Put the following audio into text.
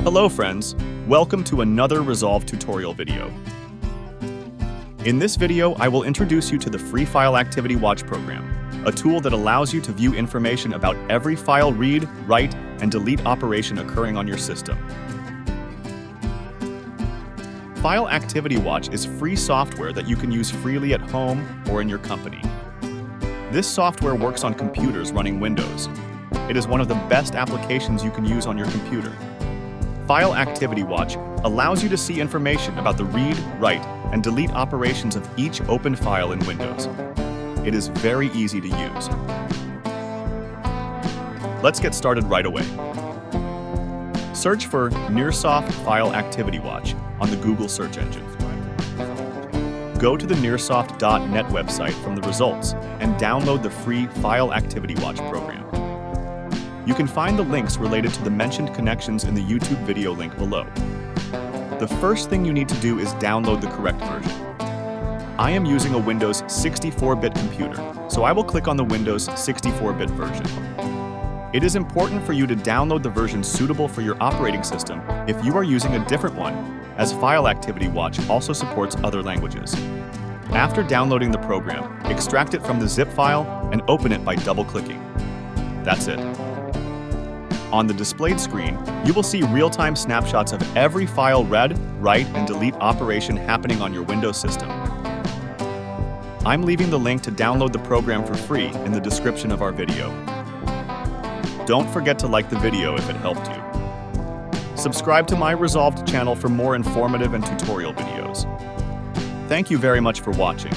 Hello friends, welcome to another Resolve tutorial video. In this video, I will introduce you to the free File Activity Watch program, a tool that allows you to view information about every file read, write, and delete operation occurring on your system. File Activity Watch is free software that you can use freely at home or in your company. This software works on computers running Windows. It is one of the best applications you can use on your computer. File Activity Watch allows you to see information about the read, write, and delete operations of each open file in Windows. It is very easy to use. Let's get started right away. Search for Nearsoft File Activity Watch on the Google search engine. Go to the nearsoft.net website from the results and download the free File Activity Watch program. You can find the links related to the mentioned connections in the YouTube video link below. The first thing you need to do is download the correct version. I am using a Windows 64-bit computer, so I will click on the Windows 64-bit version. It is important for you to download the version suitable for your operating system if you are using a different one, as File Activity Watch also supports other languages. After downloading the program, extract it from the zip file and open it by double-clicking. That's it. On the displayed screen, you will see real-time snapshots of every file read, write, and delete operation happening on your Windows system. I'm leaving the link to download the program for free in the description of our video. Don't forget to like the video if it helped you. Subscribe to my Resolved channel for more informative and tutorial videos. Thank you very much for watching.